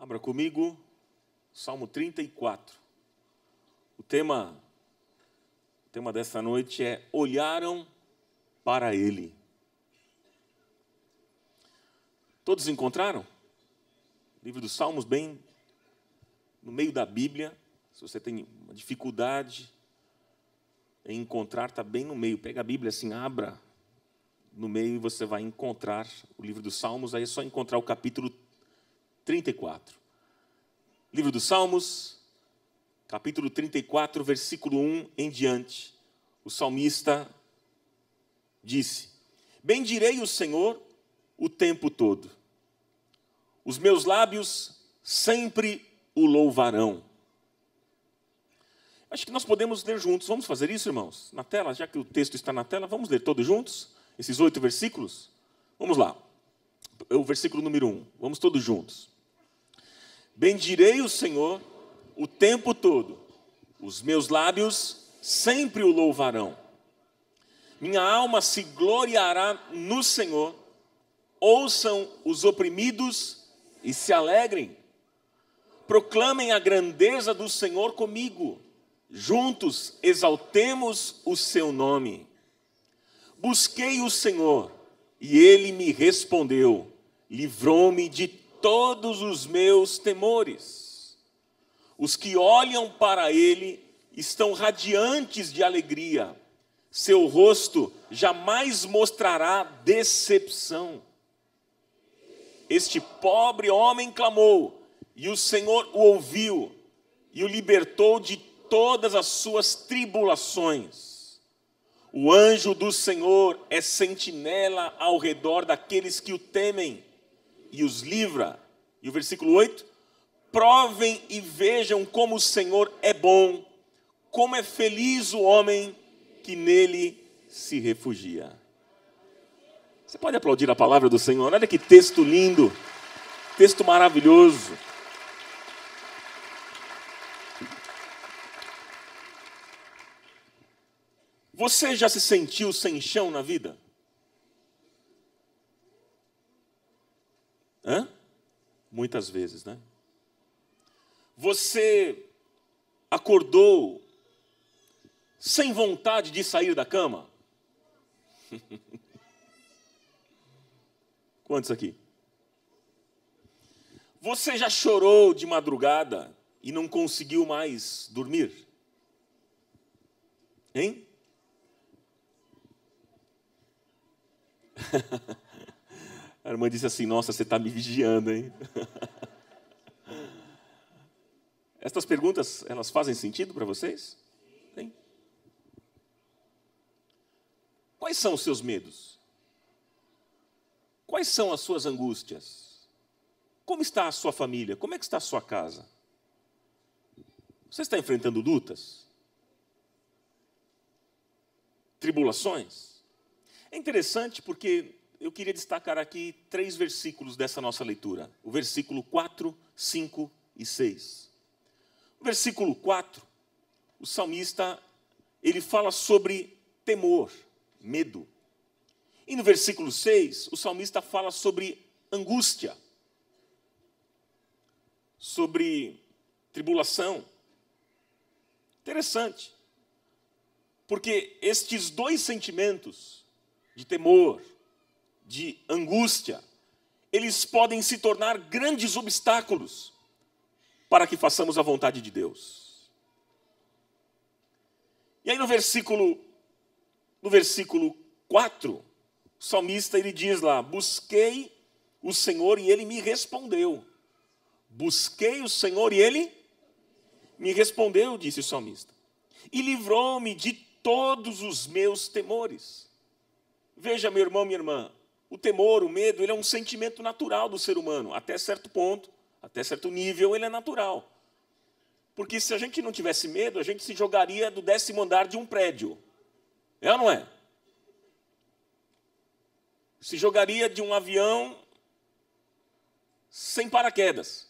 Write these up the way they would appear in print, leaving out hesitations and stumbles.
Abra comigo, Salmo 34. O tema dessa noite é Olharam para Ele. Todos encontraram? Livro dos Salmos, bem no meio da Bíblia. Se você tem uma dificuldade em encontrar, está bem no meio. Pega a Bíblia assim, abra no meio e você vai encontrar o livro dos Salmos. Aí é só encontrar o capítulo 34. Livro dos Salmos, capítulo 34, versículo 1 em diante. O salmista disse: Bendirei o Senhor o tempo todo. Os meus lábios sempre o louvarão. Acho que nós podemos ler juntos. Vamos fazer isso, irmãos? Na tela, já que o texto está na tela, vamos ler todos juntos? Esses 8 versículos? Vamos lá. O versículo número 1. Vamos todos juntos. Bendirei o Senhor o tempo todo. Os meus lábios sempre o louvarão. Minha alma se gloriará no Senhor. Ouçam os oprimidos e se alegrem. Proclamem a grandeza do Senhor comigo. Juntos exaltemos o seu nome. Busquei o Senhor e ele me respondeu. Livrou-me de todos os meus temores. Os que olham para ele estão radiantes de alegria. Seu rosto jamais mostrará decepção. Este pobre homem clamou, e o Senhor o ouviu, e o libertou de todas as suas tribulações. O anjo do Senhor é sentinela ao redor daqueles que o temem, e os livra. E o versículo 8, provem e vejam como o Senhor é bom, como é feliz o homem que nele se refugia. Você pode aplaudir a palavra do Senhor? Olha que texto lindo, texto maravilhoso. Você já se sentiu sem chão na vida? Muitas vezes, né? Você acordou sem vontade de sair da cama? Quantos aqui? Você já chorou de madrugada e não conseguiu mais dormir? Hein? A irmã disse assim, nossa, você está me vigiando, hein? Estas perguntas, elas fazem sentido para vocês? Sim? Quais são os seus medos? Quais são as suas angústias? Como está a sua família? Como é que está a sua casa? Você está enfrentando lutas? Tribulações? É interessante porque eu queria destacar aqui 3 versículos dessa nossa leitura. O versículo 4, 5 e 6. No versículo 4, o salmista, ele fala sobre temor, medo. E no versículo 6, o salmista fala sobre angústia, sobre tribulação. Interessante, porque estes 2 sentimentos, de temor, de angústia, eles podem se tornar grandes obstáculos para que façamos a vontade de Deus. E aí no versículo 4, o salmista ele diz lá, busquei o Senhor e ele me respondeu. Busquei o Senhor e ele me respondeu, disse o salmista. E livrou-me de todos os meus temores. Veja, meu irmão, minha irmã, o temor, o medo, ele é um sentimento natural do ser humano. Até certo ponto, até certo nível, ele é natural. Porque se a gente não tivesse medo, a gente se jogaria do 10º andar de um prédio. É ou não é? Se jogaria de um avião sem paraquedas.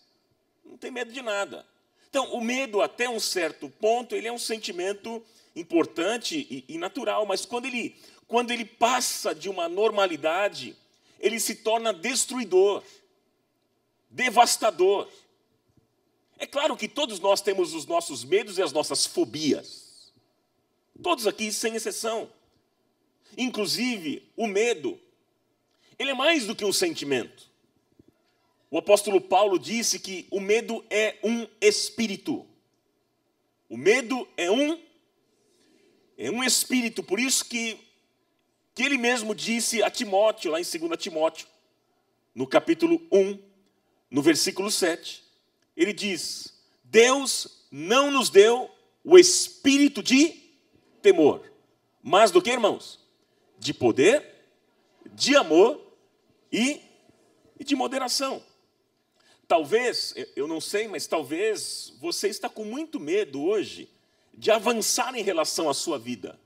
Não tem medo de nada. Então, o medo, até um certo ponto, ele é um sentimento importante e natural, mas quando ele passa de uma normalidade, ele se torna destruidor, devastador. É claro que todos nós temos os nossos medos e as nossas fobias. Todos aqui, sem exceção. Inclusive, o medo, ele é mais do que um sentimento. O apóstolo Paulo disse que o medo é um espírito. O medo é um espírito. Por isso que ele mesmo disse a Timóteo, lá em 2 Timóteo, no capítulo 1, no versículo 7, ele diz: Deus não nos deu o espírito de temor, mas do que, irmãos? De poder, de amor e de moderação. Talvez, eu não sei, mas talvez você está com muito medo hoje de avançar em relação à sua vida.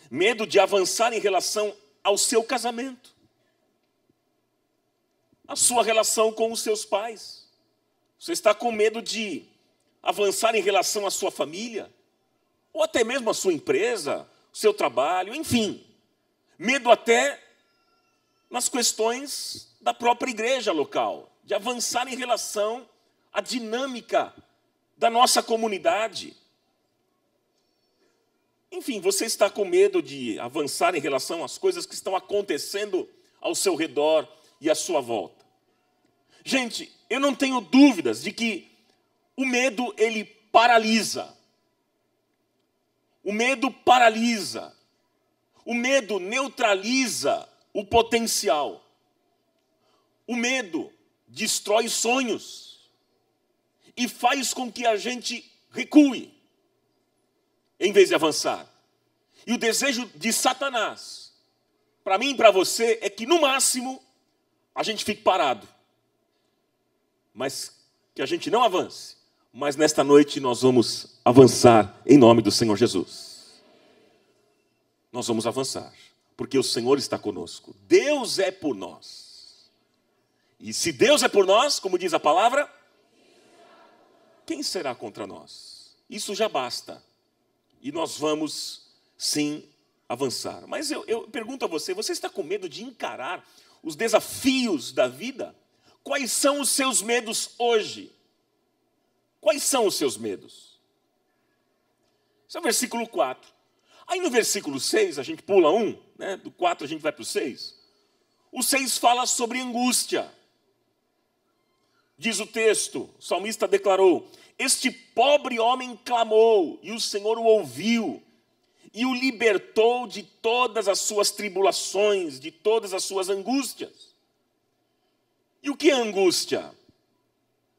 Medo de avançar em relação ao seu casamento. A sua relação com os seus pais. Você está com medo de avançar em relação à sua família. Ou até mesmo à sua empresa, o seu trabalho, enfim. Medo até nas questões da própria igreja local. De avançar em relação à dinâmica da nossa comunidade. Enfim, você está com medo de avançar em relação às coisas que estão acontecendo ao seu redor e à sua volta. Gente, eu não tenho dúvidas de que o medo, ele paralisa. O medo paralisa. O medo neutraliza o potencial. O medo destrói sonhos e faz com que a gente recue, em vez de avançar. E o desejo de Satanás, para mim e para você, é que no máximo a gente fique parado. Mas que a gente não avance. Mas nesta noite nós vamos avançar em nome do Senhor Jesus. Nós vamos avançar, porque o Senhor está conosco. Deus é por nós. E se Deus é por nós, como diz a palavra, quem será contra nós? Isso já basta. E nós vamos, sim, avançar. Mas eu pergunto a você, você está com medo de encarar os desafios da vida? Quais são os seus medos hoje? Quais são os seus medos? Esse é o versículo 4. Aí no versículo 6, a gente pula um, né? Do 4 a gente vai para o 6. O 6 fala sobre angústia. Diz o texto, o salmista declarou: este pobre homem clamou, e o Senhor o ouviu, e o libertou de todas as suas tribulações, de todas as suas angústias. E o que é angústia?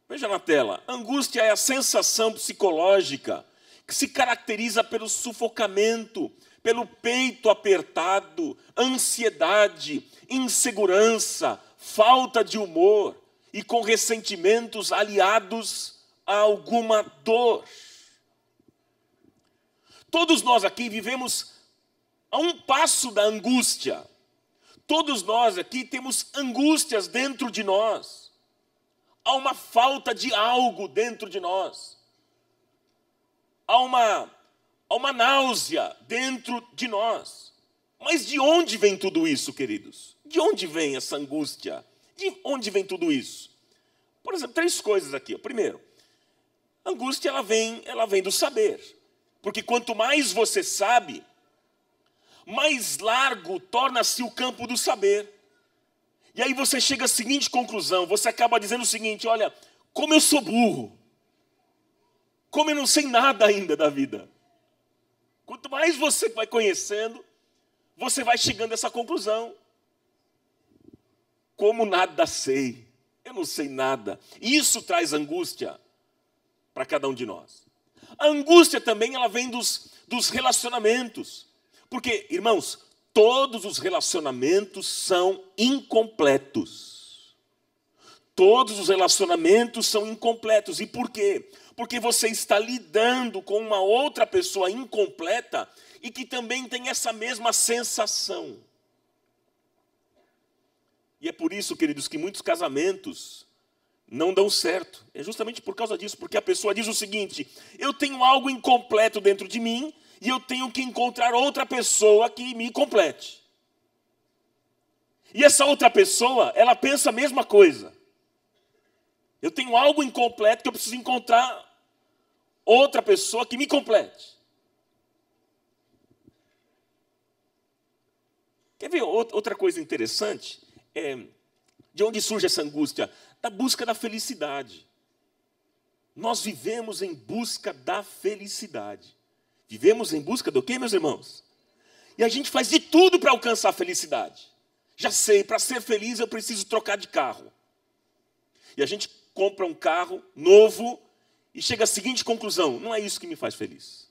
Veja na tela. Angústia é a sensação psicológica que se caracteriza pelo sufocamento, pelo peito apertado, ansiedade, insegurança, falta de humor e com ressentimentos aliados a alguma dor. Todos nós aqui vivemos a um passo da angústia. Todos nós aqui temos angústias dentro de nós. Há uma falta de algo dentro de nós. Há uma náusea dentro de nós. Mas de onde vem tudo isso, queridos? De onde vem essa angústia? De onde vem tudo isso? Por exemplo, 3 coisas aqui. Primeiro, a angústia ela vem do saber. Porque quanto mais você sabe, mais largo torna-se o campo do saber. E aí você chega à seguinte conclusão, você acaba dizendo o seguinte: olha, como eu sou burro, como eu não sei nada ainda da vida. Quanto mais você vai conhecendo, você vai chegando a essa conclusão. Como nada sei, eu não sei nada. E isso traz angústia para cada um de nós. A angústia também ela vem dos relacionamentos. Porque, irmãos, todos os relacionamentos são incompletos. Todos os relacionamentos são incompletos. E por quê? Porque você está lidando com uma outra pessoa incompleta e que também tem essa mesma sensação. E é por isso, queridos, que muitos casamentos não dão certo. É justamente por causa disso, porque a pessoa diz o seguinte: eu tenho algo incompleto dentro de mim e eu tenho que encontrar outra pessoa que me complete. E essa outra pessoa, ela pensa a mesma coisa. Eu tenho algo incompleto que eu preciso encontrar outra pessoa que me complete. Quer ver outra coisa interessante? De onde surge essa angústia? Da busca da felicidade. Nós vivemos em busca da felicidade. Vivemos em busca do quê, meus irmãos? E a gente faz de tudo para alcançar a felicidade. Já sei, para ser feliz eu preciso trocar de carro. E a gente compra um carro novo e chega à seguinte conclusão: não é isso que me faz feliz.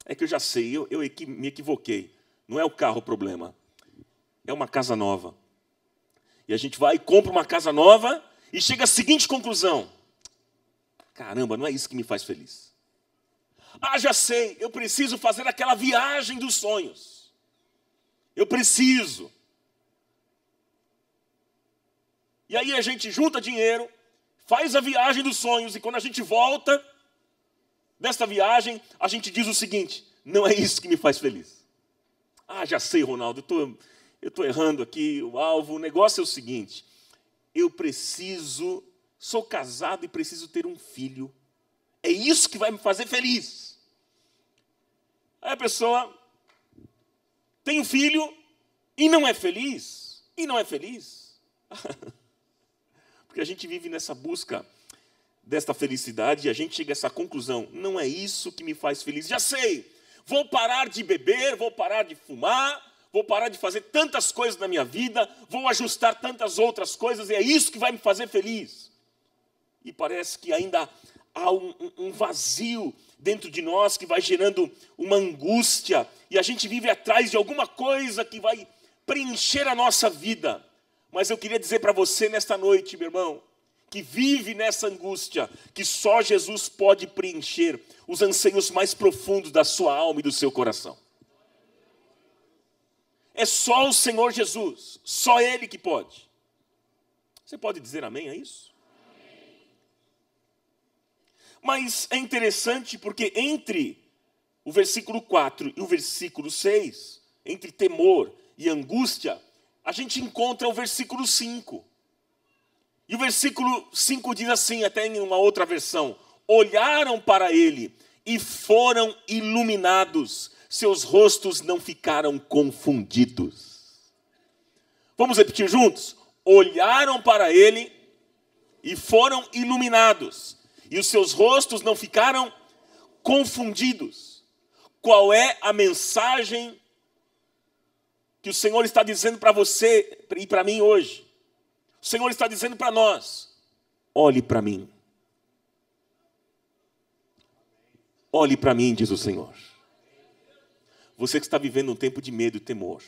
É que eu já sei, eu me equivoquei. Não é o carro o problema, é uma casa nova. E a gente vai e compra uma casa nova e chega à seguinte conclusão: caramba, não é isso que me faz feliz. Ah, já sei, eu preciso fazer aquela viagem dos sonhos. Eu preciso. E aí a gente junta dinheiro, faz a viagem dos sonhos, e quando a gente volta desta viagem, a gente diz o seguinte: não é isso que me faz feliz. Ah, já sei, Ronaldo, eu estou errando aqui o alvo. O negócio é o seguinte: sou casado e preciso ter um filho. É isso que vai me fazer feliz. Aí a pessoa tem um filho e não é feliz. E não é feliz. Porque a gente vive nessa busca desta felicidade e a gente chega a essa conclusão: não é isso que me faz feliz. Já sei, vou parar de beber, vou parar de fumar, vou parar de fazer tantas coisas na minha vida, vou ajustar tantas outras coisas e é isso que vai me fazer feliz. E parece que ainda há um vazio dentro de nós que vai gerando uma angústia e a gente vive atrás de alguma coisa que vai preencher a nossa vida. Mas eu queria dizer para você nesta noite, meu irmão, que vive nessa angústia, que só Jesus pode preencher os anseios mais profundos da sua alma e do seu coração. É só o Senhor Jesus, só Ele que pode. Você pode dizer amém a isso? Amém. Mas é interessante porque entre o versículo 4 e o versículo 6, entre temor e angústia, a gente encontra o versículo 5. E o versículo 5 diz assim, até em uma outra versão: olharam para ele e foram iluminados, seus rostos não ficaram confundidos. Vamos repetir juntos? Olharam para ele e foram iluminados, e os seus rostos não ficaram confundidos. Qual é a mensagem que o Senhor está dizendo para você e para mim hoje? O Senhor está dizendo para nós: olhe para mim. Olhe para mim, diz o Senhor. Você que está vivendo um tempo de medo e temor,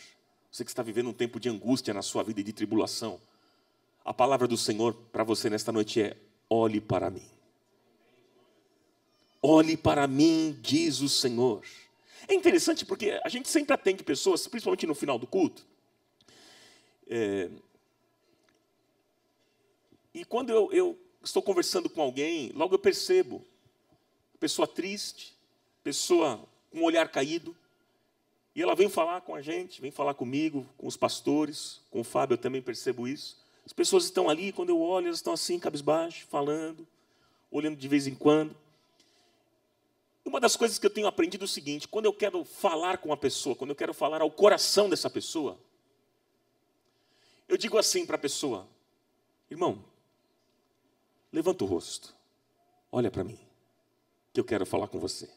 você que está vivendo um tempo de angústia na sua vida e de tribulação, a palavra do Senhor para você nesta noite é: olhe para mim. Olhe para mim, diz o Senhor. É interessante porque a gente sempre atende pessoas, principalmente no final do culto. E quando eu estou conversando com alguém, logo eu percebo pessoa triste, pessoa com um olhar caído, e ela vem falar com a gente, vem falar comigo, com os pastores, com o Fábio eu também percebo isso. As pessoas estão ali, quando eu olho, elas estão assim, cabisbaixo, falando, olhando de vez em quando. Uma das coisas que eu tenho aprendido é o seguinte: quando eu quero falar com uma pessoa, quando eu quero falar ao coração dessa pessoa, eu digo assim para a pessoa: irmão, levanta o rosto, olha para mim, que eu quero falar com você.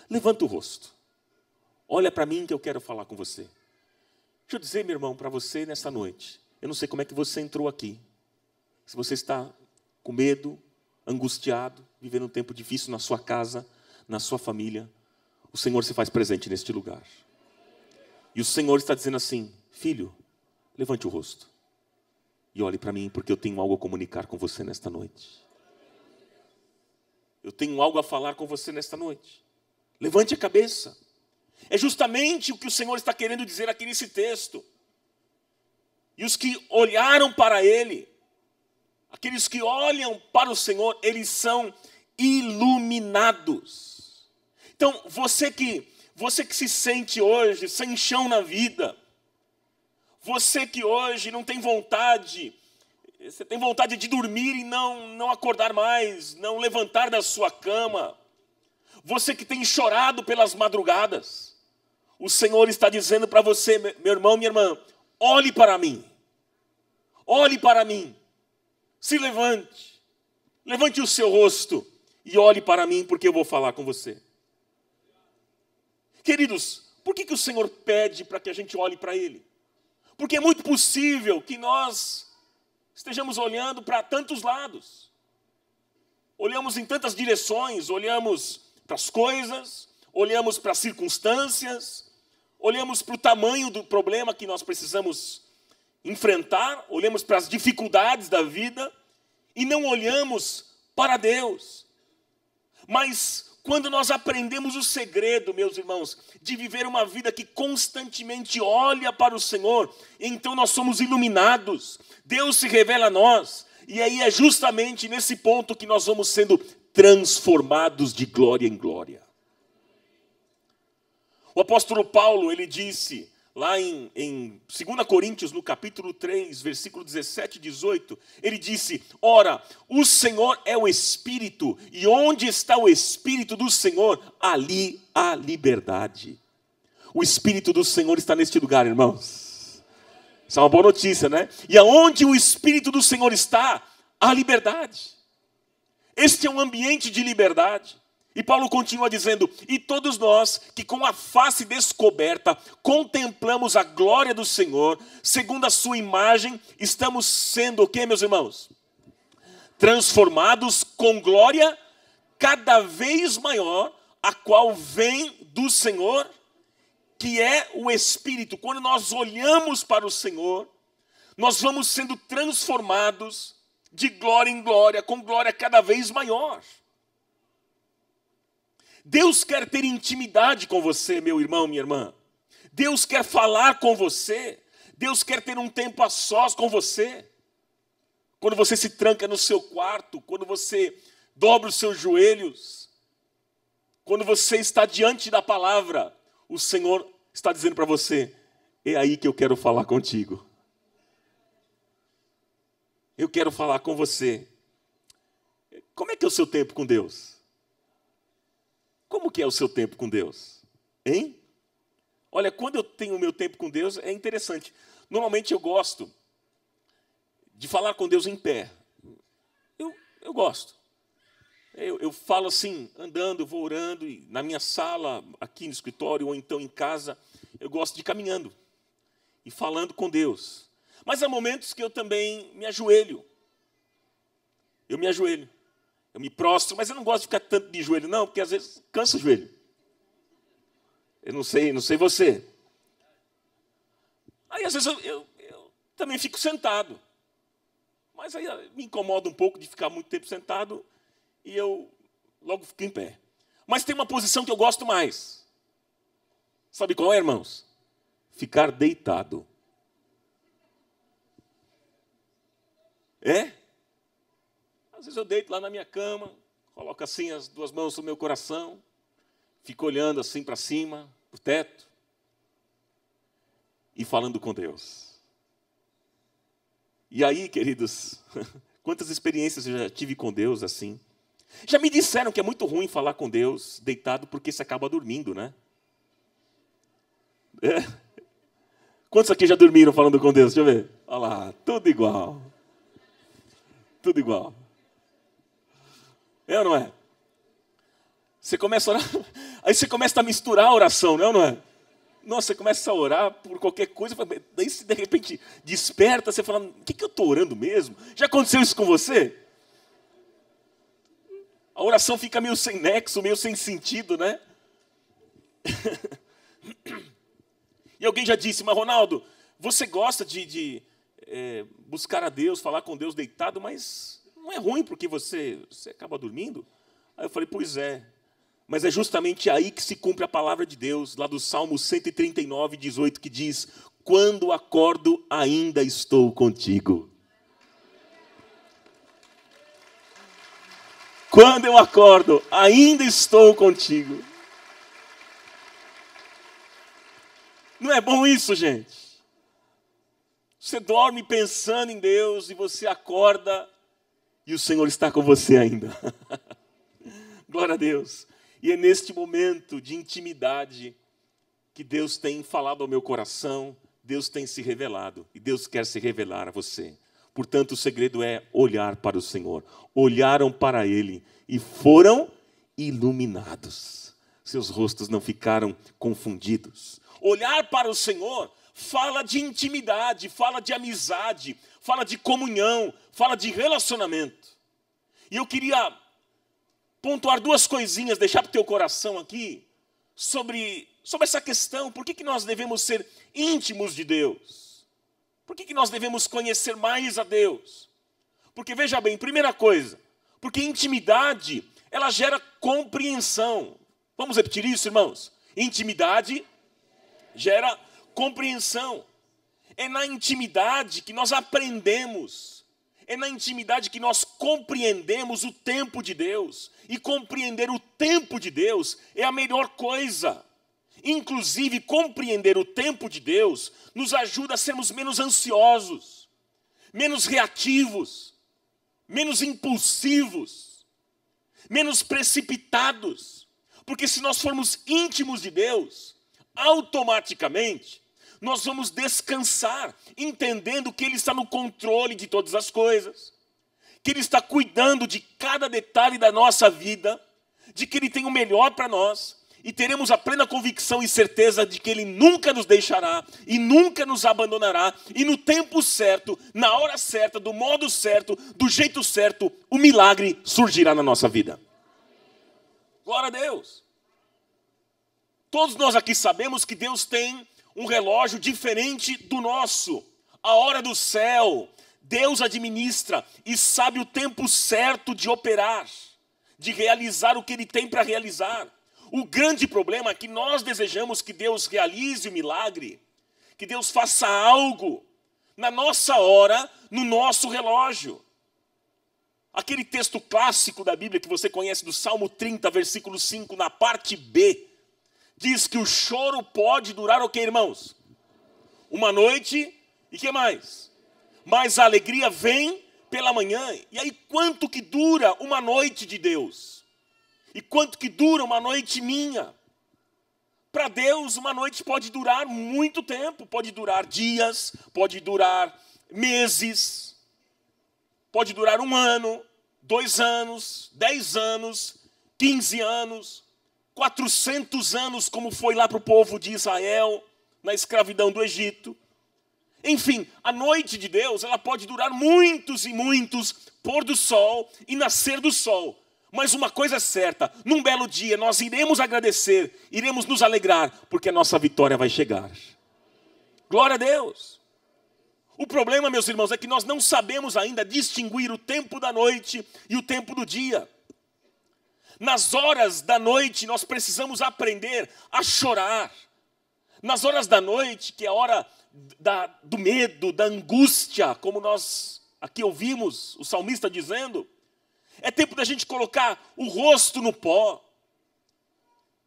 Levanta o rosto, olha para mim que eu quero falar com você. Deixa eu dizer, meu irmão, para você nessa noite, eu não sei como é que você entrou aqui. Se você está com medo, angustiado, vivendo um tempo difícil na sua casa, na sua família, o Senhor se faz presente neste lugar. E o Senhor está dizendo assim: filho, levante o rosto e olhe para mim, porque eu tenho algo a comunicar com você nesta noite. Eu tenho algo a falar com você nesta noite. Levante a cabeça. É justamente o que o Senhor está querendo dizer aqui nesse texto. E os que olharam para Ele, aqueles que olham para o Senhor, eles são iluminados. Então, você que se sente hoje sem chão na vida, você que hoje não tem vontade Você tem vontade de dormir e não acordar mais, não levantar da sua cama. Você que tem chorado pelas madrugadas. O Senhor está dizendo para você, meu irmão, minha irmã, olhe para mim. Olhe para mim. Se levante. Levante o seu rosto e olhe para mim, porque eu vou falar com você. Queridos, por que o Senhor pede para que a gente olhe para Ele? Porque é muito possível que nós estejamos olhando para tantos lados. Olhamos em tantas direções, olhamos para as coisas, olhamos para as circunstâncias, olhamos para o tamanho do problema que nós precisamos enfrentar, olhamos para as dificuldades da vida e não olhamos para Deus. Mas quando nós aprendemos o segredo, meus irmãos, de viver uma vida que constantemente olha para o Senhor, então nós somos iluminados, Deus se revela a nós, e aí é justamente nesse ponto que nós vamos sendo transformados de glória em glória. O apóstolo Paulo, ele disse, lá em 2 Coríntios, no capítulo 3, versículo 17 e 18, ele disse, ora, o Senhor é o Espírito, e onde está o Espírito do Senhor, ali há liberdade. O Espírito do Senhor está neste lugar, irmãos. Isso é uma boa notícia, né? E aonde o Espírito do Senhor está, há liberdade. Este é um ambiente de liberdade. E Paulo continua dizendo, e todos nós que com a face descoberta contemplamos a glória do Senhor, segundo a sua imagem, estamos sendo o quê, meus irmãos? Transformados com glória cada vez maior, a qual vem do Senhor, que é o Espírito. Quando nós olhamos para o Senhor, nós vamos sendo transformados de glória em glória, com glória cada vez maior. Deus quer ter intimidade com você, meu irmão, minha irmã. Deus quer falar com você. Deus quer ter um tempo a sós com você. Quando você se tranca no seu quarto, quando você dobra os seus joelhos, quando você está diante da palavra, o Senhor está dizendo para você, é aí que eu quero falar contigo. Eu quero falar com você. Como é que é o seu tempo com Deus? Como que é o seu tempo com Deus? Hein? Olha, quando eu tenho o meu tempo com Deus, é interessante. Normalmente eu gosto de falar com Deus em pé. Eu gosto. Eu falo assim, andando, eu vou orando, e na minha sala, aqui no escritório, ou então em casa, eu gosto de ir caminhando e falando com Deus. Mas há momentos que eu também me ajoelho. Eu me ajoelho. Eu me prostro, mas eu não gosto de ficar tanto de joelho, não, porque às vezes cansa o joelho. Eu não sei você. Aí às vezes eu também fico sentado. Mas aí me incomoda um pouco de ficar muito tempo sentado e eu logo fico em pé. Mas tem uma posição que eu gosto mais. Sabe qual é, irmãos? Ficar deitado. É? Às vezes eu deito lá na minha cama, coloco assim as duas mãos no meu coração, fico olhando assim para cima, para o teto, e falando com Deus. E aí, queridos, quantas experiências eu já tive com Deus assim. Já me disseram que é muito ruim falar com Deus deitado porque você acaba dormindo, né? É. Quantos aqui já dormiram falando com Deus? Deixa eu ver. Olha lá, tudo igual. Tudo igual. É ou não é? Você começa a orar, aí você começa a misturar a oração, não é ou não é? Nossa, você começa a orar por qualquer coisa, daí se de repente desperta, você fala, o que eu estou orando mesmo? Já aconteceu isso com você? A oração fica meio sem nexo, meio sem sentido, né? E alguém já disse, mas Ronaldo, você gosta de buscar a Deus, falar com Deus deitado, mas não é ruim porque você acaba dormindo? Aí eu falei, pois é. Mas é justamente aí que se cumpre a palavra de Deus, lá do Salmo 139, 18, que diz, quando acordo ainda estou contigo. Quando eu acordo, ainda estou contigo. Não é bom isso, gente? Você dorme pensando em Deus e você acorda e o Senhor está com você ainda. Glória a Deus. E é neste momento de intimidade que Deus tem falado ao meu coração, Deus tem se revelado e Deus quer se revelar a você. Portanto, o segredo é olhar para o Senhor. Olharam para Ele e foram iluminados. Seus rostos não ficaram confundidos. Olhar para o Senhor fala de intimidade, fala de amizade, fala de comunhão, fala de relacionamento. E eu queria pontuar duas coisinhas, deixar para o teu coração aqui, sobre essa questão. Por que nós devemos ser íntimos de Deus? Por que nós devemos conhecer mais a Deus? Porque, veja bem, primeira coisa, porque intimidade, ela gera compreensão. Vamos repetir isso, irmãos? Intimidade gera compreensão. É na intimidade que nós aprendemos. É na intimidade que nós compreendemos o tempo de Deus. E compreender o tempo de Deus é a melhor coisa. Inclusive, compreender o tempo de Deus nos ajuda a sermos menos ansiosos, menos reativos, menos impulsivos, menos precipitados. Porque se nós formos íntimos de Deus, automaticamente nós vamos descansar, entendendo que Ele está no controle de todas as coisas, que Ele está cuidando de cada detalhe da nossa vida, de que Ele tem o melhor para nós, e teremos a plena convicção e certeza de que Ele nunca nos deixará e nunca nos abandonará, e no tempo certo, na hora certa, do modo certo, do jeito certo, o milagre surgirá na nossa vida. Glória a Deus. Todos nós aqui sabemos que Deus tem um relógio diferente do nosso. A hora do céu, Deus administra e sabe o tempo certo de operar, de realizar o que Ele tem para realizar. O grande problema é que nós desejamos que Deus realize o milagre, que Deus faça algo na nossa hora, no nosso relógio. Aquele texto clássico da Bíblia que você conhece, do Salmo 30, versículo 5, na parte B, diz que o choro pode durar o quê, irmãos? Uma noite, e que mais? Mas a alegria vem pela manhã. E aí, quanto que dura uma noite de Deus? E quanto que dura uma noite minha? Para Deus, uma noite pode durar muito tempo. Pode durar dias, pode durar meses, pode durar 1 ano, 2 anos, 10 anos, 15 anos, 400 anos, como foi lá para o povo de Israel, na escravidão do Egito. Enfim, a noite de Deus, ela pode durar muitos e muitos pôr do sol e nascer do sol. Mas uma coisa é certa, num belo dia nós iremos agradecer, iremos nos alegrar, porque a nossa vitória vai chegar. Glória a Deus. O problema, meus irmãos, é que nós não sabemos ainda distinguir o tempo da noite e o tempo do dia. Nas horas da noite nós precisamos aprender a chorar. Nas horas da noite, que é a hora do medo, da angústia, como nós aqui ouvimos o salmista dizendo, é tempo da gente colocar o rosto no pó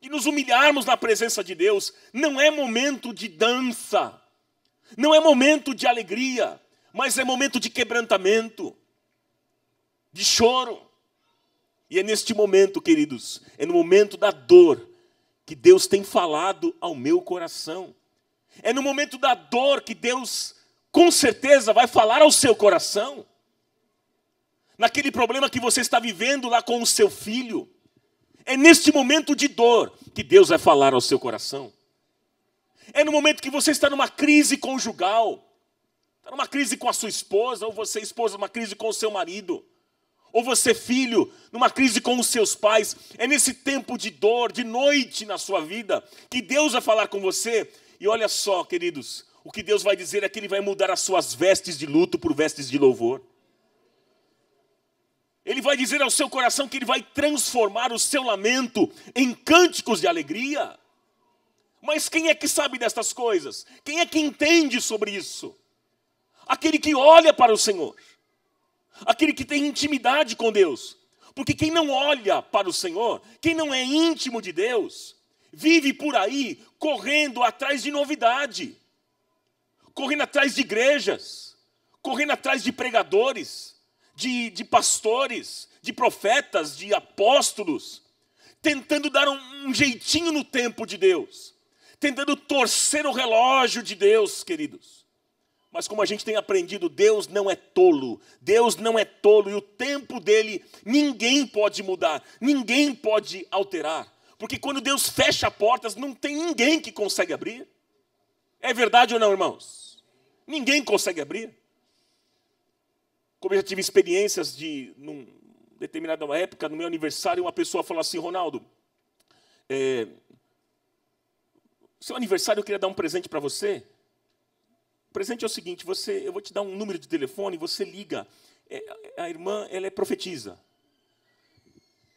e nos humilharmos na presença de Deus. Não é momento de dança, não é momento de alegria, mas é momento de quebrantamento, de choro. E é neste momento, queridos, é no momento da dor que Deus tem falado ao meu coração. É no momento da dor que Deus, com certeza, vai falar ao seu coração. Naquele problema que você está vivendo lá com o seu filho. É neste momento de dor que Deus vai falar ao seu coração. É no momento que você está numa crise conjugal. Está numa crise com a sua esposa, ou você, esposa, numa crise com o seu marido. Ou você, filho, numa crise com os seus pais. É nesse tempo de dor, de noite na sua vida, que Deus vai falar com você. E olha só, queridos, o que Deus vai dizer é que Ele vai mudar as suas vestes de luto por vestes de louvor. Ele vai dizer ao seu coração que Ele vai transformar o seu lamento em cânticos de alegria. Mas quem é que sabe destas coisas? Quem é que entende sobre isso? Aquele que olha para o Senhor. Aquele que tem intimidade com Deus. Porque quem não olha para o Senhor, quem não é íntimo de Deus, vive por aí correndo atrás de novidade. correndo atrás de igrejas, correndo atrás de pregadores, de pastores, de profetas, de apóstolos, tentando dar um jeitinho no tempo de Deus, tentando torcer o relógio de Deus, queridos. Mas como a gente tem aprendido, Deus não é tolo. Deus não é tolo e o tempo dele ninguém pode mudar, ninguém pode alterar. Porque quando Deus fecha portas, não tem ninguém que consegue abrir. É verdade ou não, irmãos? Ninguém consegue abrir. Como eu já tive experiências num determinada época, no meu aniversário, uma pessoa falou assim: Ronaldo, seu aniversário eu queria dar um presente para você. O presente é o seguinte: eu vou te dar um número de telefone, você liga. A irmã, ela é profetisa.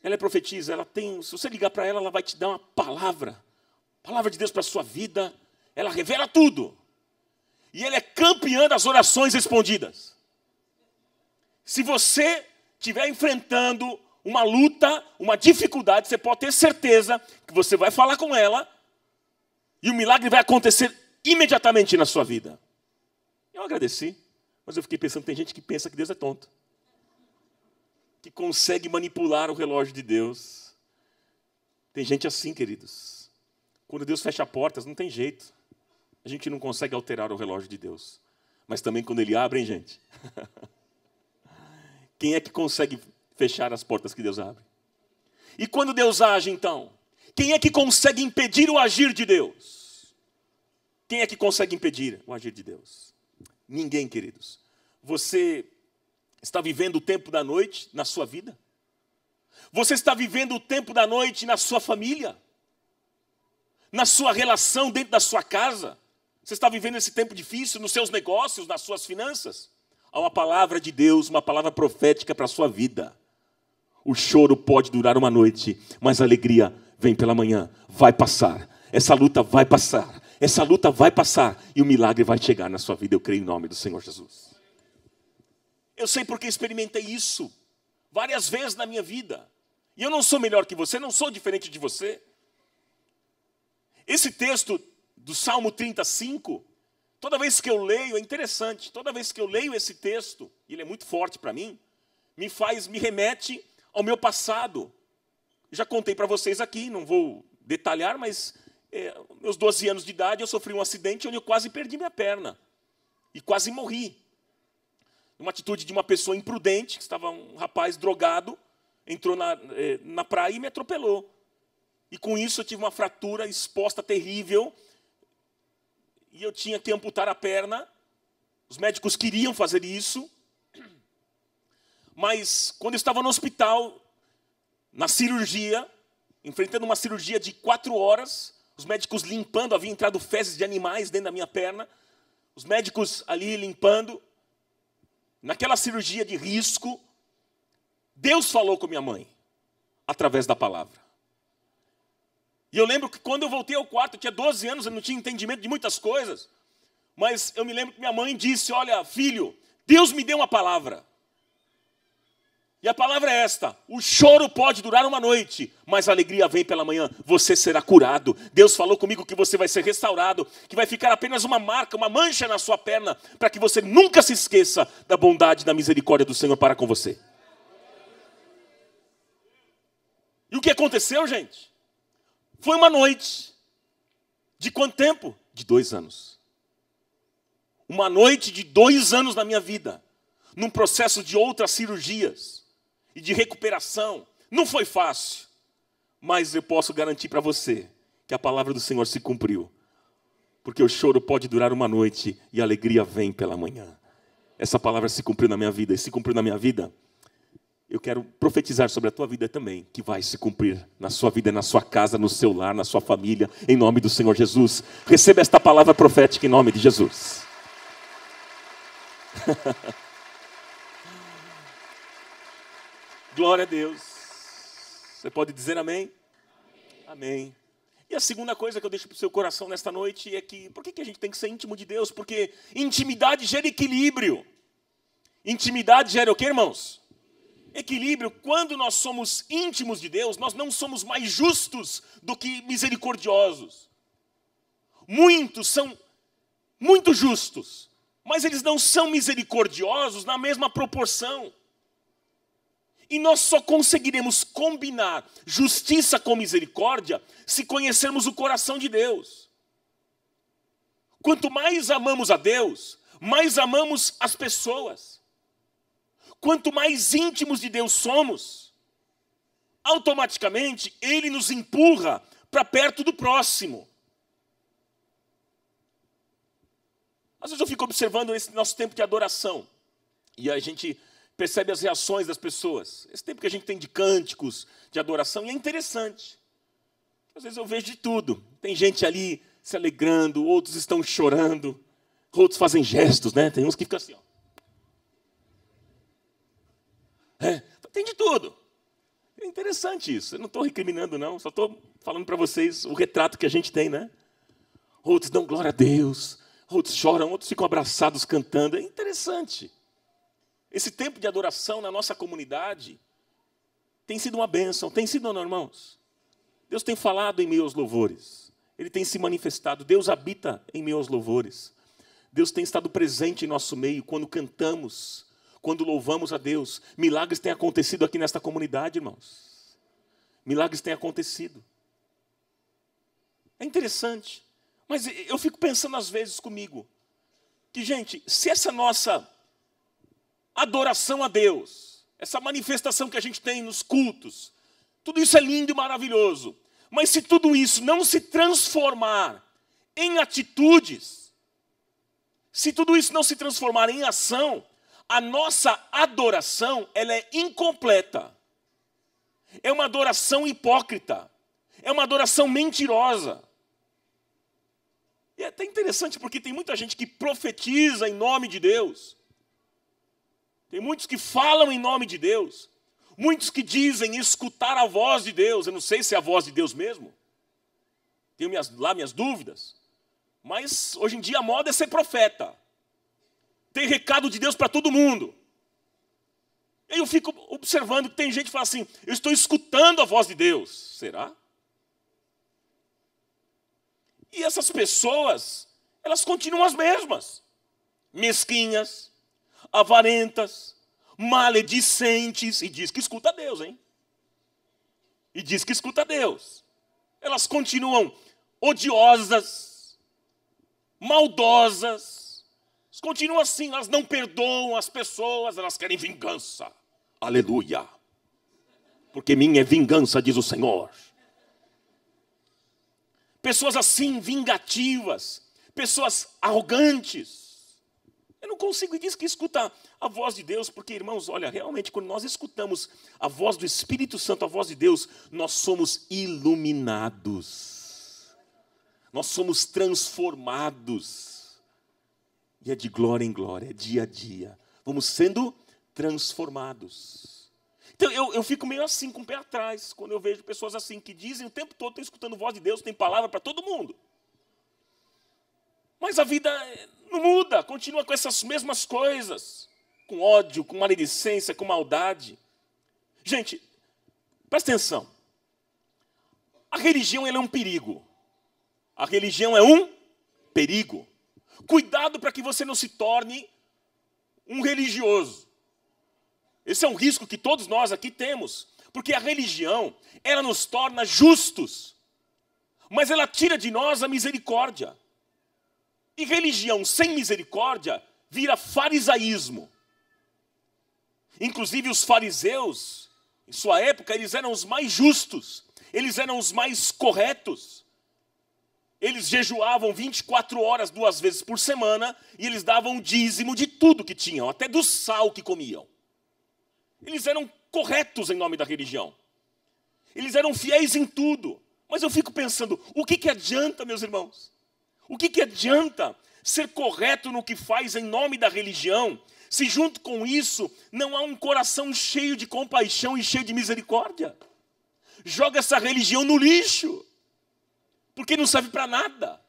Ela é profetisa, se você ligar para ela, ela vai te dar uma palavra de Deus para a sua vida. Ela revela tudo. E ela é campeã das orações respondidas. Se você estiver enfrentando uma luta, uma dificuldade, você pode ter certeza que você vai falar com ela e o milagre vai acontecer imediatamente na sua vida. Eu agradeci, mas eu fiquei pensando, tem gente que pensa que Deus é tonto, que consegue manipular o relógio de Deus. Tem gente assim, queridos. Quando Deus fecha portas, não tem jeito. A gente não consegue alterar o relógio de Deus. Mas também quando Ele abre, hein, gente? Quem é que consegue fechar as portas que Deus abre? E quando Deus age, então? Quem é que consegue impedir o agir de Deus? Quem é que consegue impedir o agir de Deus? Ninguém, queridos. Você está vivendo o tempo da noite na sua vida? Você está vivendo o tempo da noite na sua família? Na sua relação dentro da sua casa? Você está vivendo esse tempo difícil nos seus negócios, nas suas finanças? Há uma palavra de Deus, uma palavra profética para a sua vida. O choro pode durar uma noite, mas a alegria vem pela manhã. Vai passar. Essa luta vai passar. Essa luta vai passar e o milagre vai chegar na sua vida. Eu creio em nome do Senhor Jesus. Eu sei porque experimentei isso várias vezes na minha vida. E eu não sou melhor que você, não sou diferente de você. Esse texto do Salmo 35, toda vez que eu leio, é interessante, toda vez que eu leio esse texto, ele é muito forte para mim, me remete ao meu passado. Já contei para vocês aqui, não vou detalhar, mas meus 12 anos de idade eu sofri um acidente onde eu quase perdi minha perna. E quase morri. Uma atitude de uma pessoa imprudente, que estava um rapaz drogado, entrou na praia e me atropelou. E com isso eu tive uma fratura exposta terrível. E eu tinha que amputar a perna. Os médicos queriam fazer isso. Mas quando eu estava no hospital, na cirurgia, enfrentando uma cirurgia de 4 horas, os médicos limpando, havia entrado fezes de animais dentro da minha perna. Os médicos ali limpando. Naquela cirurgia de risco, Deus falou com minha mãe, através da palavra. E eu lembro que quando eu voltei ao quarto, eu tinha 12 anos, eu não tinha entendimento de muitas coisas. Mas eu me lembro que minha mãe disse: olha, filho, Deus me deu uma palavra. E a palavra é esta: o choro pode durar uma noite, mas a alegria vem pela manhã. Você será curado. Deus falou comigo que você vai ser restaurado, que vai ficar apenas uma marca, uma mancha na sua perna, para que você nunca se esqueça da bondade e da misericórdia do Senhor para com você. E o que aconteceu, gente? Foi uma noite. De quanto tempo? De 2 anos. Uma noite de 2 anos na minha vida, num processo de outras cirurgias e de recuperação. Não foi fácil, mas eu posso garantir para você que a palavra do Senhor se cumpriu. Porque o choro pode durar uma noite e a alegria vem pela manhã. Essa palavra se cumpriu na minha vida, e se cumpriu na minha vida, eu quero profetizar sobre a tua vida também, que vai se cumprir na sua vida, na sua casa, no seu lar, na sua família, em nome do Senhor Jesus. Receba esta palavra profética em nome de Jesus. Glória a Deus. Você pode dizer amém? Amém. E a segunda coisa que eu deixo para o seu coração nesta noite é que, por que a gente tem que ser íntimo de Deus? Porque intimidade gera equilíbrio. Intimidade gera o quê, irmãos? Equilíbrio. Quando nós somos íntimos de Deus, nós não somos mais justos do que misericordiosos. Muitos são muito justos, mas eles não são misericordiosos na mesma proporção. E nós só conseguiremos combinar justiça com misericórdia se conhecermos o coração de Deus. Quanto mais amamos a Deus, mais amamos as pessoas. Quanto mais íntimos de Deus somos, automaticamente Ele nos empurra para perto do próximo. Às vezes eu fico observando esse nosso tempo de adoração e a gente percebe as reações das pessoas. Esse tempo que a gente tem de cânticos, de adoração, e é interessante. Às vezes eu vejo de tudo. Tem gente ali se alegrando, outros estão chorando, outros fazem gestos, né? Tem uns que ficam assim, ó. Tem de tudo. É interessante isso. Eu não estou recriminando, não. Só estou falando para vocês o retrato que a gente tem, né? Outros dão glória a Deus, outros choram, outros ficam abraçados cantando. É interessante. Esse tempo de adoração na nossa comunidade tem sido uma bênção. Tem sido, não, irmãos? Deus tem falado em meio aos louvores. Ele tem se manifestado. Deus habita em meio aos louvores. Deus tem estado presente em nosso meio quando cantamos, quando louvamos a Deus. Milagres têm acontecido aqui nesta comunidade, irmãos. Milagres têm acontecido. É interessante. Mas eu fico pensando às vezes comigo, que, gente, se essa nossa adoração a Deus, essa manifestação que a gente tem nos cultos, tudo isso é lindo e maravilhoso. Mas se tudo isso não se transformar em atitudes, se tudo isso não se transformar em ação, a nossa adoração, ela é incompleta. É uma adoração hipócrita. É uma adoração mentirosa. E é até interessante porque tem muita gente que profetiza em nome de Deus. Tem muitos que falam em nome de Deus. Muitos que dizem escutar a voz de Deus. Eu não sei se é a voz de Deus mesmo. Tenho minhas dúvidas. Mas hoje em dia a moda é ser profeta. Tem recado de Deus para todo mundo. E aí eu fico observando que tem gente que fala assim, eu estou escutando a voz de Deus. Será? E essas pessoas, elas continuam as mesmas. Mesquinhas, avarentas, maledicentes, e diz que escuta a Deus, hein? E diz que escuta a Deus. Elas continuam odiosas, maldosas, elas continuam assim, elas não perdoam as pessoas, elas querem vingança. Aleluia. Porque minha é vingança, diz o Senhor. Pessoas assim, vingativas, pessoas arrogantes. Eu não consigo, e diz que escuta a voz de Deus, porque, irmãos, olha, realmente, quando nós escutamos a voz do Espírito Santo, a voz de Deus, nós somos iluminados. Nós somos transformados. E é de glória em glória, é dia a dia. Vamos sendo transformados. Então, eu fico meio assim, com o pé atrás, quando eu vejo pessoas assim, que dizem o tempo todo, estão escutando a voz de Deus, tem palavra para todo mundo. Mas a vida não muda, continua com essas mesmas coisas, com ódio, com maledicência, com maldade. Gente, presta atenção. A religião ela é um perigo. A religião é um perigo. Cuidado para que você não se torne um religioso. Esse é um risco que todos nós aqui temos. Porque a religião, ela nos torna justos. Mas ela tira de nós a misericórdia. E religião sem misericórdia vira farisaísmo. Inclusive os fariseus, em sua época, eles eram os mais justos. Eles eram os mais corretos. Eles jejuavam 24 horas 2 vezes por semana e eles davam o dízimo de tudo que tinham, até do sal que comiam. Eles eram corretos em nome da religião. Eles eram fiéis em tudo. Mas eu fico pensando, o que adianta, meus irmãos? O que adianta ser correto no que faz em nome da religião, se junto com isso não há um coração cheio de compaixão e cheio de misericórdia? Joga essa religião no lixo, porque não serve para nada.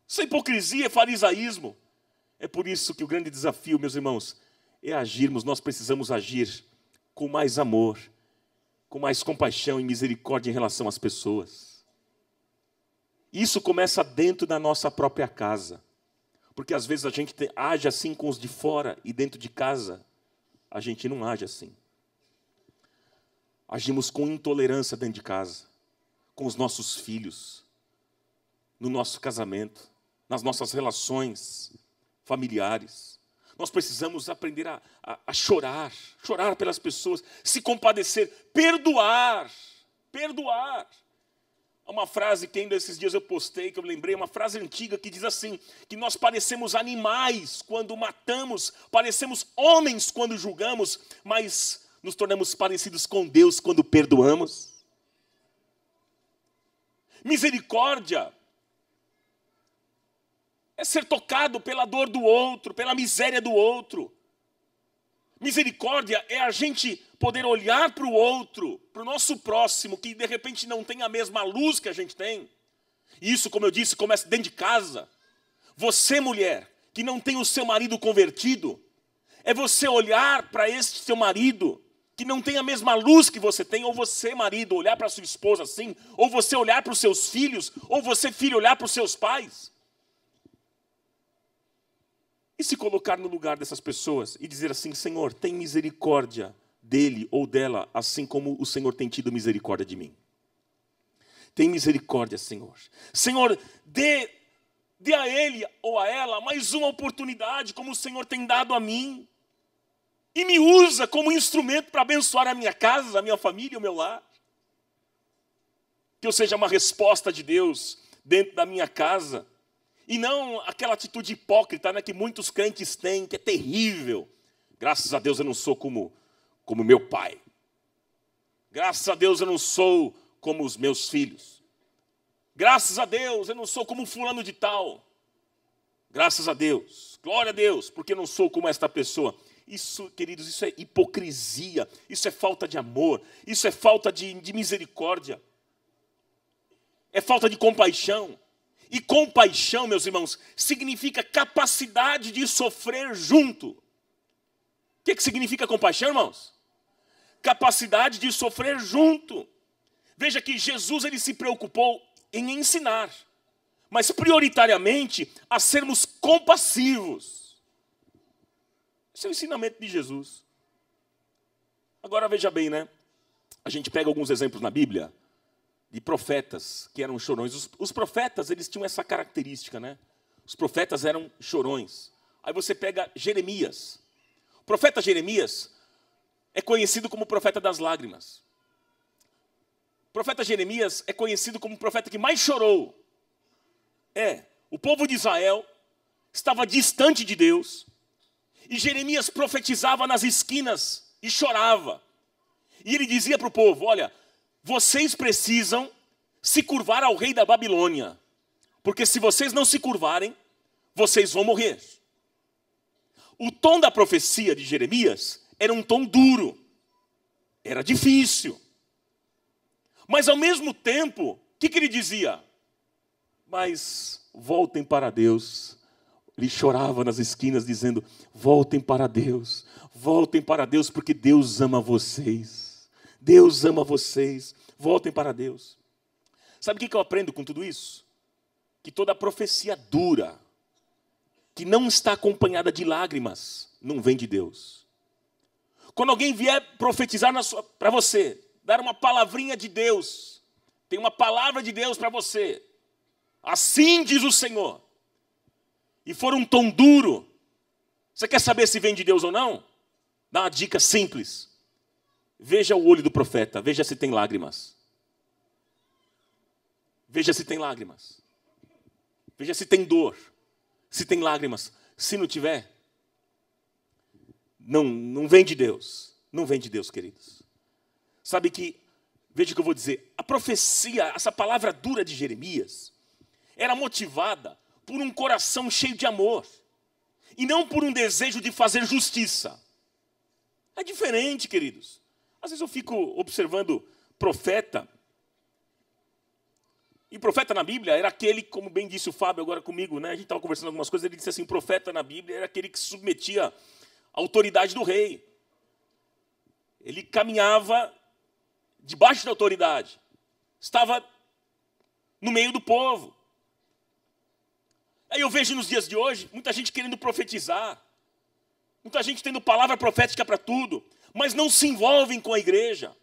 Isso é hipocrisia, é farisaísmo. É por isso que o grande desafio, meus irmãos, é agirmos, nós precisamos agir com mais amor, com mais compaixão e misericórdia em relação às pessoas. Isso começa dentro da nossa própria casa. Porque às vezes a gente age assim com os de fora e dentro de casa a gente não age assim. Agimos com intolerância dentro de casa, com os nossos filhos, no nosso casamento, nas nossas relações familiares. Nós precisamos aprender a chorar, chorar pelas pessoas, se compadecer, perdoar. Há uma frase que ainda esses dias eu postei, que eu lembrei, uma frase antiga que diz assim, que nós parecemos animais quando matamos, parecemos homens quando julgamos, mas nos tornamos parecidos com Deus quando perdoamos. Misericórdia é ser tocado pela dor do outro, pela miséria do outro. Misericórdia é a gente poder olhar para o outro, para o nosso próximo, que de repente não tem a mesma luz que a gente tem. E isso, como eu disse, começa dentro de casa. Você, mulher, que não tem o seu marido convertido, é você olhar para este seu marido, que não tem a mesma luz que você tem, ou você, marido, olhar para sua esposa assim, ou você olhar para os seus filhos, ou você, filho, olhar para os seus pais. E se colocar no lugar dessas pessoas e dizer assim, Senhor, tem misericórdia dele ou dela, assim como o Senhor tem tido misericórdia de mim. Tem misericórdia, Senhor. Senhor, dê a ele ou a ela mais uma oportunidade, como o Senhor tem dado a mim. E me usa como instrumento para abençoar a minha casa, a minha família, o meu lar. Que eu seja uma resposta de Deus dentro da minha casa. E não aquela atitude hipócrita, né, que muitos crentes têm, que é terrível. Graças a Deus eu não sou como meu pai. Graças a Deus eu não sou como os meus filhos. Graças a Deus eu não sou como fulano de tal. Graças a Deus, glória a Deus, porque eu não sou como esta pessoa. Isso, queridos, isso é hipocrisia, isso é falta de amor, isso é falta de misericórdia. É falta de compaixão. E compaixão, meus irmãos, significa capacidade de sofrer junto. O que significa compaixão, irmãos? Capacidade de sofrer junto. Veja que Jesus ele se preocupou em ensinar, mas prioritariamente a sermos compassivos. Esse é o ensinamento de Jesus. Agora veja bem, né? A gente pega alguns exemplos na Bíblia de profetas que eram chorões. Os profetas, eles tinham essa característica, né? Os profetas eram chorões. Aí você pega Jeremias. O profeta Jeremias é conhecido como o profeta das lágrimas. O profeta Jeremias é conhecido como o profeta que mais chorou. O povo de Israel estava distante de Deus e Jeremias profetizava nas esquinas e chorava. E ele dizia para o povo, olha, vocês precisam se curvar ao rei da Babilônia, porque se vocês não se curvarem, vocês vão morrer. O tom da profecia de Jeremias era um tom duro, era difícil. Mas ao mesmo tempo, o que ele dizia? Mas voltem para Deus. Ele chorava nas esquinas dizendo, voltem para Deus, porque Deus ama vocês. Deus ama vocês, voltem para Deus. Sabe o que eu aprendo com tudo isso? Que toda profecia dura, que não está acompanhada de lágrimas, não vem de Deus. Quando alguém vier profetizar para você, dar uma palavrinha de Deus, tem uma palavra de Deus para você, assim diz o Senhor, e for um tom duro, você quer saber se vem de Deus ou não? Dá uma dica simples. Veja o olho do profeta, veja se tem lágrimas. Veja se tem lágrimas. Veja se tem dor, se tem lágrimas. Se não tiver, não vem de Deus. Não vem de Deus, queridos. Sabe que, veja o que eu vou dizer, a profecia, essa palavra dura de Jeremias, era motivada por um coração cheio de amor, e não por um desejo de fazer justiça. É diferente, queridos. Às vezes eu fico observando profeta, e profeta na Bíblia era aquele, como bem disse o Fábio agora comigo, né? A gente estava conversando algumas coisas, ele disse assim, profeta na Bíblia era aquele que se submetia à autoridade do rei. Ele caminhava debaixo da autoridade, estava no meio do povo. Aí eu vejo nos dias de hoje, muita gente querendo profetizar, muita gente tendo palavra profética para tudo, mas não se envolvem com a igreja,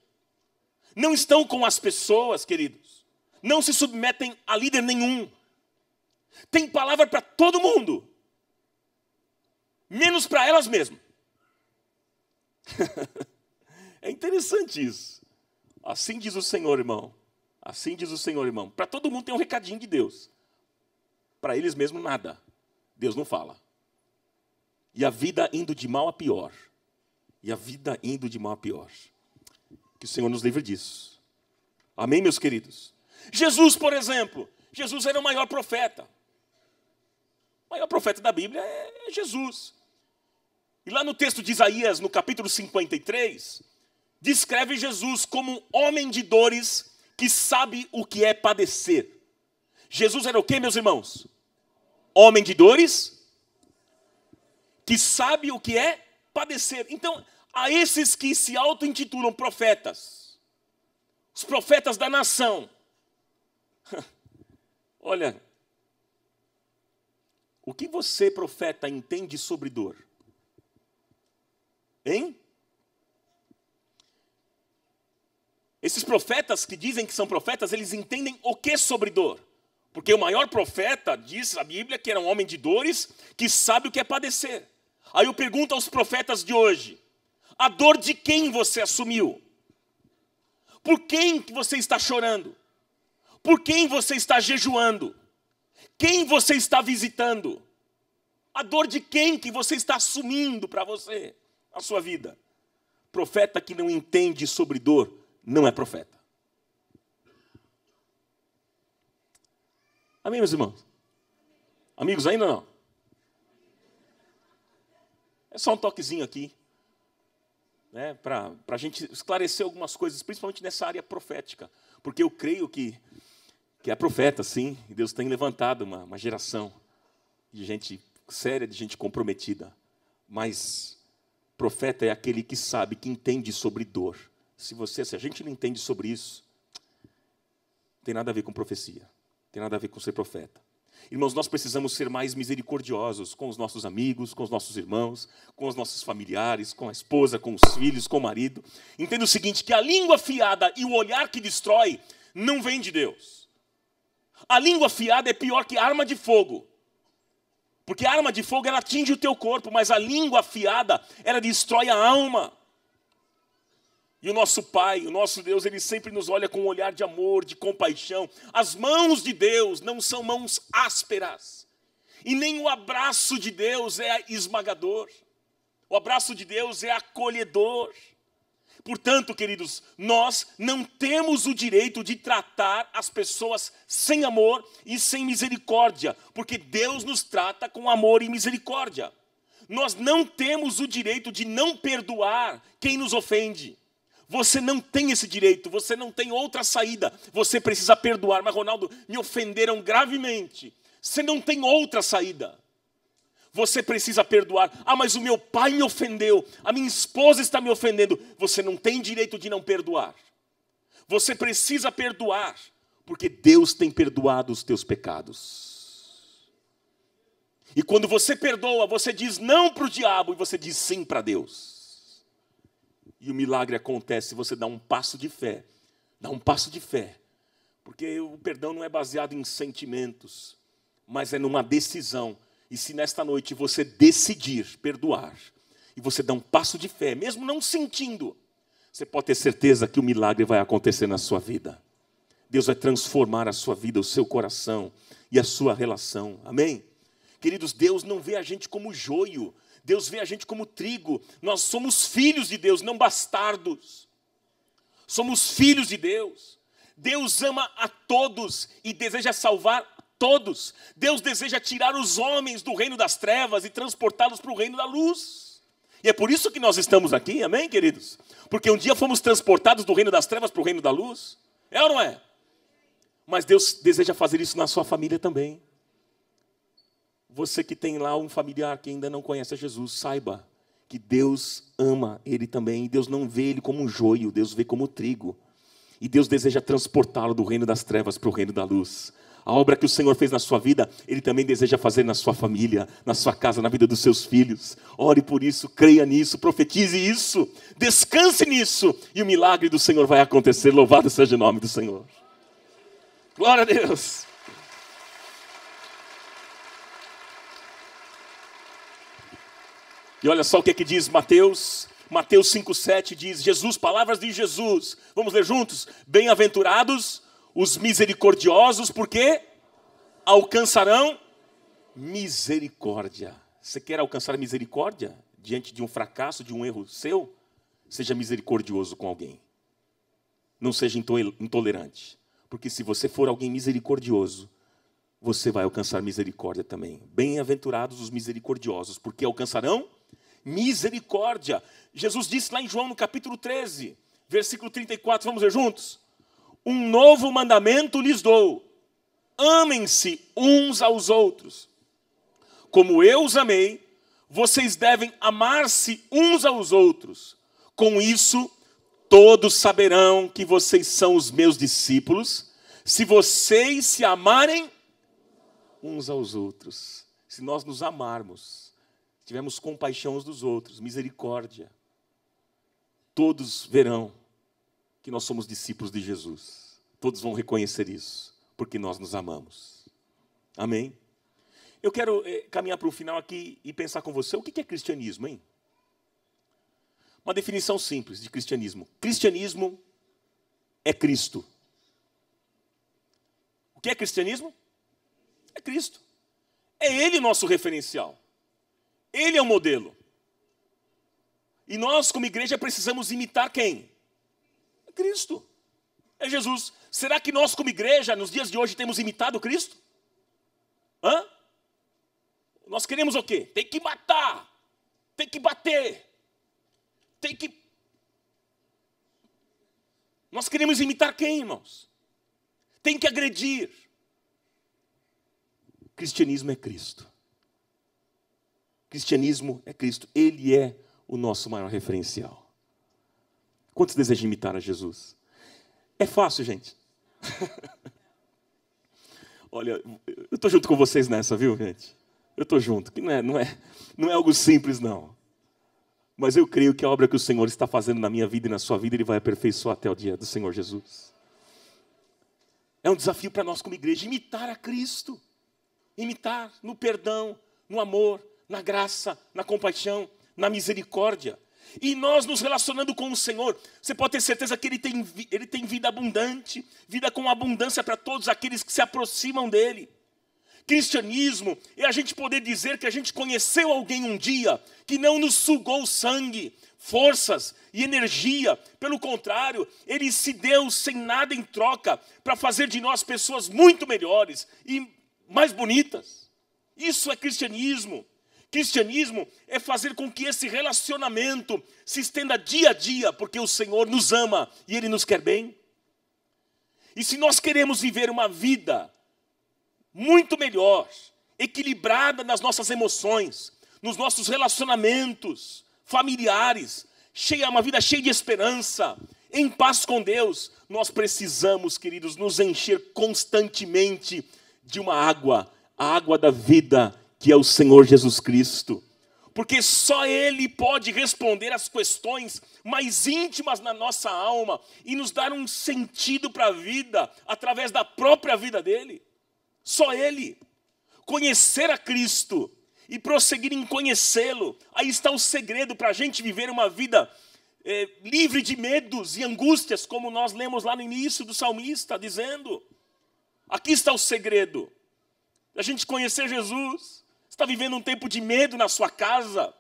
não estão com as pessoas, queridos, não se submetem a líder nenhum. Tem palavra para todo mundo, menos para elas mesmas. É interessante isso. Assim diz o Senhor, irmão. Assim diz o Senhor, irmão. Para todo mundo tem um recadinho de Deus. Para eles mesmos, nada. Deus não fala. E a vida indo de mal a pior. E a vida indo de mal a pior. Que o Senhor nos livre disso. Amém, meus queridos? Jesus, por exemplo. Jesus era o maior profeta. O maior profeta da Bíblia é Jesus. E lá no texto de Isaías, no capítulo 53, descreve Jesus como um homem de dores que sabe o que é padecer. Jesus era o quê, meus irmãos? Homem de dores, que sabe o que é padecer. Então, a esses que se auto-intitulam profetas, os profetas da nação, olha, o que você, profeta, entende sobre dor? Hein? Esses profetas que dizem que são profetas, eles entendem o que sobre dor? Porque o maior profeta, diz a Bíblia, que era um homem de dores, que sabe o que é padecer. Aí eu pergunto aos profetas de hoje, a dor de quem você assumiu? Por quem que você está chorando? Por quem você está jejuando? Quem você está visitando? A dor de quem que você está assumindo para você, a sua vida? Profeta que não entende sobre dor, não é profeta. Amém, meus irmãos? Amigos ainda não? É só um toquezinho aqui, né, para a gente esclarecer algumas coisas, principalmente nessa área profética. Porque eu creio que é profeta, sim, e Deus tem levantado uma geração de gente séria, de gente comprometida. Mas profeta é aquele que sabe, que entende sobre dor. Se a gente não entende sobre isso, não tem nada a ver com profecia. Tem nada a ver com ser profeta. Irmãos, nós precisamos ser mais misericordiosos com os nossos amigos, com os nossos irmãos, com os nossos familiares, com a esposa, com os filhos, com o marido. Entenda o seguinte, que a língua afiada e o olhar que destrói não vem de Deus. A língua afiada é pior que arma de fogo. Porque a arma de fogo, ela atinge o teu corpo, mas a língua afiada, ela destrói a alma. E o nosso Pai, o nosso Deus, Ele sempre nos olha com um olhar de amor, de compaixão. As mãos de Deus não são mãos ásperas. E nem o abraço de Deus é esmagador. O abraço de Deus é acolhedor. Portanto, queridos, nós não temos o direito de tratar as pessoas sem amor e sem misericórdia. Porque Deus nos trata com amor e misericórdia. Nós não temos o direito de não perdoar quem nos ofende. Você não tem esse direito, você não tem outra saída. Você precisa perdoar. Mas, Ronaldo, me ofenderam gravemente. Você não tem outra saída. Você precisa perdoar. Ah, mas o meu pai me ofendeu. A minha esposa está me ofendendo. Você não tem direito de não perdoar. Você precisa perdoar, porque Deus tem perdoado os teus pecados. E quando você perdoa, você diz não para o diabo e você diz sim para Deus. E o milagre acontece se você dá um passo de fé. Dá um passo de fé. Porque o perdão não é baseado em sentimentos, mas é numa decisão. E se nesta noite você decidir perdoar, e você dá um passo de fé, mesmo não sentindo, você pode ter certeza que o milagre vai acontecer na sua vida. Deus vai transformar a sua vida, o seu coração e a sua relação. Amém? Queridos, Deus não vê a gente como joio. Deus vê a gente como trigo. Nós somos filhos de Deus, não bastardos. Somos filhos de Deus. Deus ama a todos e deseja salvar todos. Deus deseja tirar os homens do reino das trevas e transportá-los para o reino da luz. E é por isso que nós estamos aqui, amém, queridos? Porque um dia fomos transportados do reino das trevas para o reino da luz. É ou não é? Mas Deus deseja fazer isso na sua família também. Você que tem lá um familiar que ainda não conhece a Jesus, saiba que Deus ama ele também. Deus não vê ele como um joio, Deus vê como trigo. E Deus deseja transportá-lo do reino das trevas para o reino da luz. A obra que o Senhor fez na sua vida, Ele também deseja fazer na sua família, na sua casa, na vida dos seus filhos. Ore por isso, creia nisso, profetize isso, descanse nisso, e o milagre do Senhor vai acontecer. Louvado seja o nome do Senhor. Glória a Deus. E olha só o que diz Mateus 5,7 diz, palavras de Jesus. Vamos ler juntos? Bem-aventurados os misericordiosos, porque alcançarão misericórdia. Você quer alcançar misericórdia diante de um fracasso, de um erro seu? Seja misericordioso com alguém. Não seja intolerante. Porque se você for alguém misericordioso, você vai alcançar misericórdia também. Bem-aventurados os misericordiosos, porque alcançarão misericórdia. Jesus disse lá em João, no capítulo 13, versículo 34, vamos ler juntos? Um novo mandamento lhes dou. Amem-se uns aos outros. Como eu os amei, vocês devem amar-se uns aos outros. Com isso, todos saberão que vocês são os meus discípulos, se vocês se amarem uns aos outros. Se nós nos amarmos, tivermos compaixão uns dos outros, misericórdia, todos verão que nós somos discípulos de Jesus. Todos vão reconhecer isso, porque nós nos amamos. Amém? Eu quero caminhar para o final aqui e pensar com você, o que é cristianismo, hein? Uma definição simples de cristianismo. Cristianismo é Cristo. O que é cristianismo? É Cristo. É Ele nosso referencial. Ele é o modelo. E nós, como igreja, precisamos imitar quem? É Cristo. É Jesus. Será que nós, como igreja, nos dias de hoje, temos imitado Cristo? Hã? Nós queremos o quê? Tem que matar. Tem que bater. Tem que... Nós queremos imitar quem, irmãos? Tem que agredir. Cristianismo é Cristo. Cristianismo é Cristo. Ele é o nosso maior referencial. Quantos desejam imitar a Jesus? É fácil, gente. Olha, eu estou junto com vocês nessa, viu, gente? Eu estou junto. Que não é algo simples, não. Mas eu creio que a obra que o Senhor está fazendo na minha vida e na sua vida, Ele vai aperfeiçoar até o dia do Senhor Jesus. É um desafio para nós como igreja, imitar a Cristo. Imitar no perdão, no amor, na graça, na compaixão, na misericórdia. E nós nos relacionando com o Senhor, você pode ter certeza que Ele tem vida abundante, vida com abundância para todos aqueles que se aproximam dEle. Cristianismo é a gente poder dizer que a gente conheceu alguém um dia que não nos sugou sangue, forças e energia. Pelo contrário, Ele se deu sem nada em troca para fazer de nós pessoas muito melhores e mais bonitas. Isso é cristianismo. Cristianismo é fazer com que esse relacionamento se estenda dia a dia, porque o Senhor nos ama e Ele nos quer bem. E se nós queremos viver uma vida muito melhor, equilibrada nas nossas emoções, nos nossos relacionamentos familiares, uma vida cheia de esperança, em paz com Deus, nós precisamos, queridos, nos encher constantemente de uma água, a água da vida, que é o Senhor Jesus Cristo. Porque só Ele pode responder às questões mais íntimas na nossa alma e nos dar um sentido para a vida através da própria vida dEle. Só Ele. Conhecer a Cristo e prosseguir em conhecê-lo. Aí está o segredo para a gente viver uma vida livre de medos e angústias, como nós lemos lá no início do salmista, dizendo. Aqui está o segredo. A gente conhecer Jesus. Está vivendo um tempo de medo na sua casa,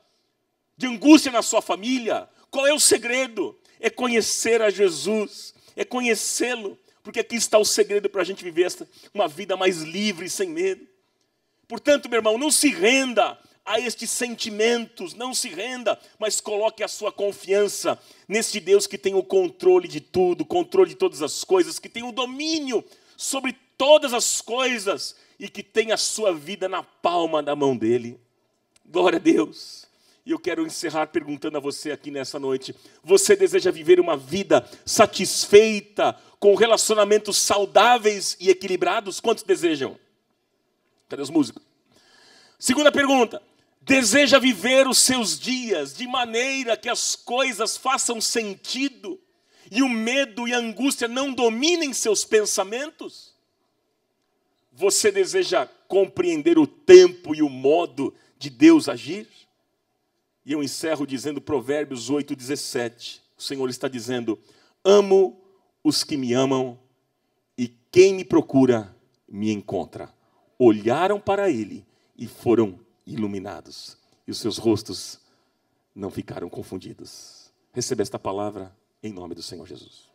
de angústia na sua família. Qual é o segredo? É conhecer a Jesus, é conhecê-lo. Porque aqui está o segredo para a gente viver uma vida mais livre e sem medo. Portanto, meu irmão, não se renda a estes sentimentos, não se renda, mas coloque a sua confiança neste Deus que tem o controle de tudo, controle de todas as coisas, que tem o domínio sobre todas as coisas e que tem a sua vida na palma da mão dele. Glória a Deus. E eu quero encerrar perguntando a você aqui nessa noite: você deseja viver uma vida satisfeita, com relacionamentos saudáveis e equilibrados? Quantos desejam? Cadê os músicos? Segunda pergunta: deseja viver os seus dias de maneira que as coisas façam sentido e o medo e a angústia não dominem seus pensamentos? Você deseja compreender o tempo e o modo de Deus agir? E eu encerro dizendo Provérbios 8:17. O Senhor está dizendo: amo os que me amam, e quem me procura me encontra. Olharam para ele e foram iluminados, e os seus rostos não ficaram confundidos. Receba esta palavra em nome do Senhor Jesus.